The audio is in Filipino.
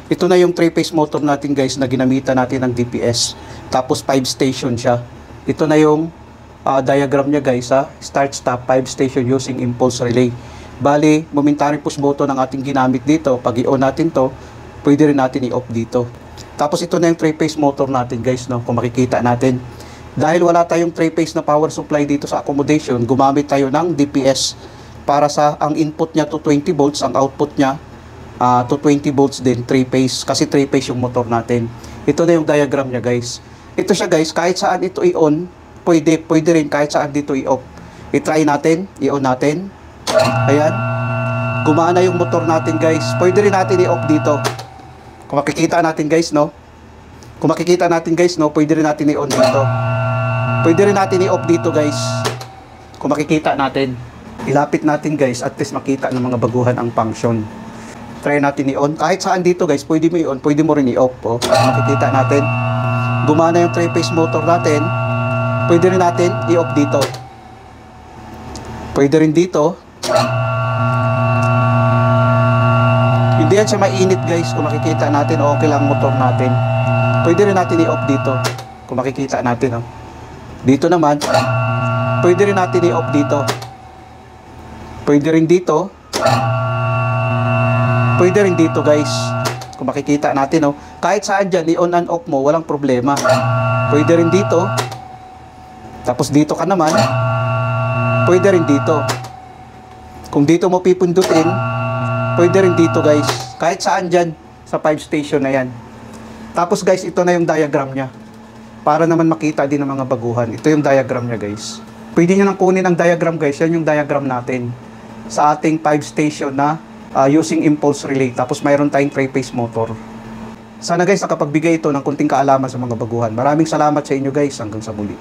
Ito na yung 3-phase motor natin guys na ginamitan natin ng DPS. Tapos 5 station siya. Ito na yung diagram niya guys ha. Start stop 5 station using impulse relay. Bali, momentary push button ang ating ginamit dito. Pag i-on natin to, pwede rin natin i-off dito. Tapos ito na yung 3-phase motor natin guys, no? Kung makikita natin. Dahil wala tayong 3-phase na power supply dito sa accommodation, gumamit tayo ng DPS para sa ang input niya to 20 volts, ang output niya to 20 volts din, 3-phase, kasi 3-phase yung motor natin. Ito na yung diagram niya guys. Ito siya guys, kahit saan ito i-on, pwede rin kahit saan dito i-off. I-try natin, i-on natin. Ayan. Gumana yung motor natin guys. Pwede rin natin i-off dito. Kung makikita natin guys, no? Kung makikita natin guys, no? Pwede rin natin i-on dito. Pwede rin natin i-off dito guys. Kung makikita natin. Ilapit natin guys, at least makita ng mga baguhan ang function. Try natin i-on. Kahit saan dito guys, pwede mo i-on, pwede mo rin i-off. Oh. Makikita natin. Gumana yung 3-phase motor natin. Pwede rin natin i-off dito. Pwede rin dito. Hindi yan siya mainit guys. Kung makikita natin, okay lang motor natin. Pwede rin natin i-off dito. Kung makikita natin. Oh. Dito naman, pwede rin natin i-off dito. Pwede rin dito. Pwede rin dito guys. Kung makikita natin, oh. Kahit saan dyan, i-on and off mo, walang problema. Pwede rin dito. Tapos dito ka naman. Pwede rin dito. Kung dito mo pipindutin, pwede rin dito guys. Kahit saan dyan, sa 5 station na yan. Tapos guys, ito na yung diagram niya. Para naman makita din ng mga baguhan. Ito yung diagram niya guys. Pwede nyo nang kunin ang diagram guys. Yan yung diagram natin. Sa ating 5 station na using impulse relay. Tapos mayroon tayong 3-phase motor. Sana guys nakapagbigay ito ng kunting kaalaman sa mga baguhan. Maraming salamat sa inyo guys. Hanggang sa muli.